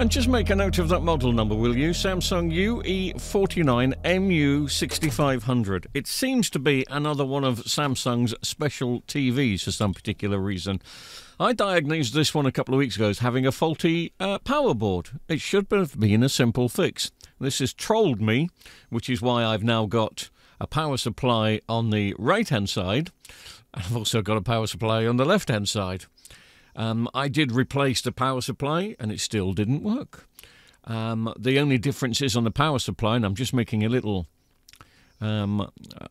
And just make a note of that model number, will you? Samsung UE49 MU6500. It seems to be another one of Samsung's special TVs for some particular reason. I diagnosed this one a couple of weeks ago as having a faulty power board. It should have been a simple fix. This has trolled me, which is why I've now got a power supply on the right-hand side. I've also got a power supply on the left-hand side. I did replace the power supply and it still didn't work. The only difference is on the power supply, and I'm just making a little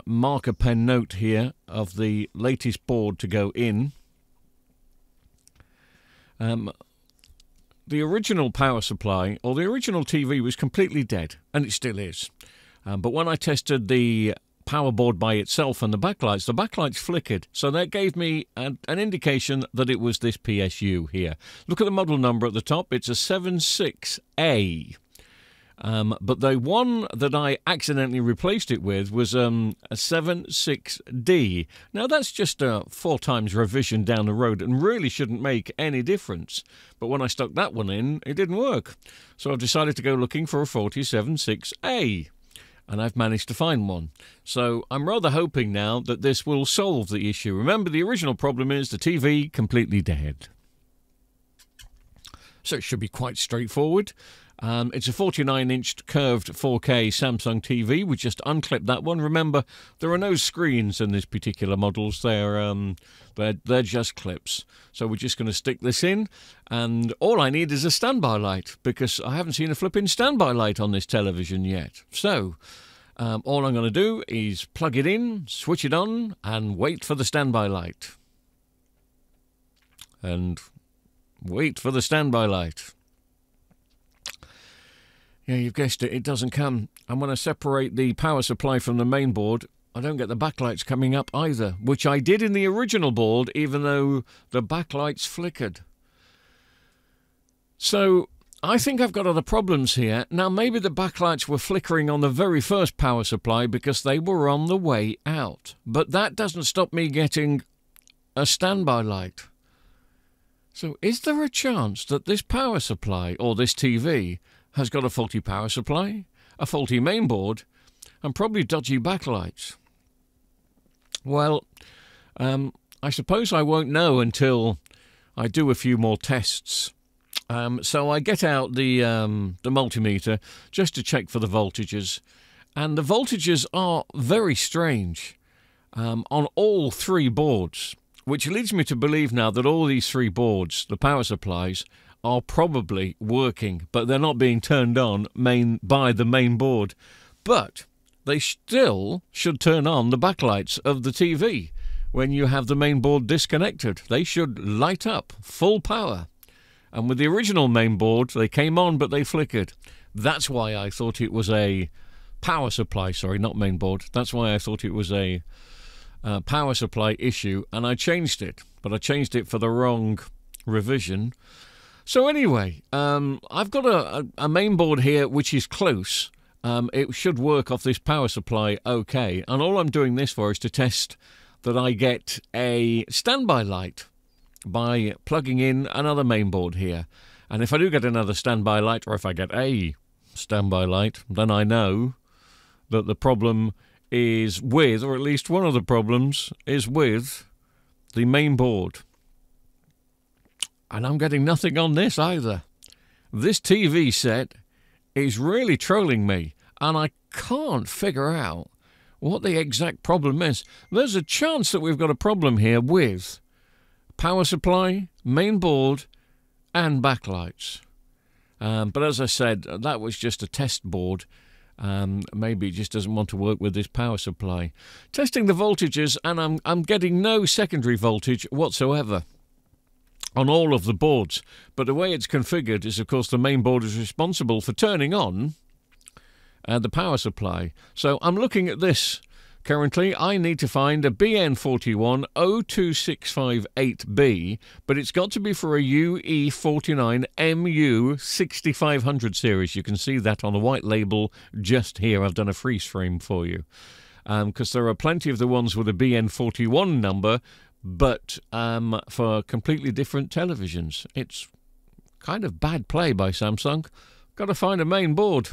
marker pen note here of the latest board to go in. The original power supply, or the original TV, was completely dead, and it still is. But when I tested the power board by itself and the backlights flickered, so that gave me an indication that it was this PSU here. Look at the model number at the top. It's a 76A. But the one that I accidentally replaced it with was a 76D. Now that's just a 4 times revision down the road and really shouldn't make any difference. But when I stuck that one in, it didn't work. So I've decided to go looking for a 476A. And I've managed to find one. So I'm rather hoping now that this will solve the issue. Remember, the original problem is the TV completely dead. So it should be quite straightforward. It's a 49-inch curved 4K Samsung TV. We just unclipped that one. Remember, there are no screens in this particular models. They're just clips. So we're just going to stick this in, and all I need is a standby light, because I haven't seen a flipping standby light on this television yet. So all I'm going to do is plug it in, switch it on, and wait for the standby light. And wait for the standby light. Yeah, you've guessed it, it doesn't come. And when I separate the power supply from the main board, I don't get the backlights coming up either, which I did in the original board, even though the backlights flickered. So I think I've got other problems here. Now, maybe the backlights were flickering on the very first power supply because they were on the way out. But that doesn't stop me getting a standby light. So is there a chance that this power supply, or this TV, has got a faulty power supply, a faulty mainboard, and probably dodgy backlights? Well, I suppose I won't know until I do a few more tests. So I get out the multimeter just to check for the voltages, and the voltages are very strange on all 3 boards, which leads me to believe now that all these 3 boards, the power supplies, are probably working, but they're not being turned on by the main board. But they still should turn on the backlights of the TV when you have the main board disconnected. They should light up full power. And with the original main board, they came on, but they flickered. That's why I thought it was a power supply, sorry, not main board. That's why I thought it was a power supply issue, and I changed it. But I changed it for the wrong revision. So anyway, I've got a main board here which is close. It should work off this power supply okay. And all I'm doing this for is to test that I get a standby light by plugging in another main board here. And if I do get another standby light, or if I get a standby light, then I know that the problem is with, or at least one of the problems is with, the main board. And I'm getting nothing on this either. This TV set is really trolling me, and I can't figure out what the exact problem is. There's a chance that we've got a problem here with power supply, main board, and backlights. But as I said, that was just a test board. Maybe it just doesn't want to work with this power supply. Testing the voltages, and I'm getting no secondary voltage whatsoever on all of the boards. But the way it's configured is, of course, the main board is responsible for turning on the power supply. So I'm looking at this currently. I need to find a BN41 02658B, but it's got to be for a UE49 MU6500 series. You can see that on the white label just here. I've done a freeze frame for you, because there are plenty of the ones with a BN41 number, but for completely different televisions. It's Kind of bad play by Samsung. Got to find a main board.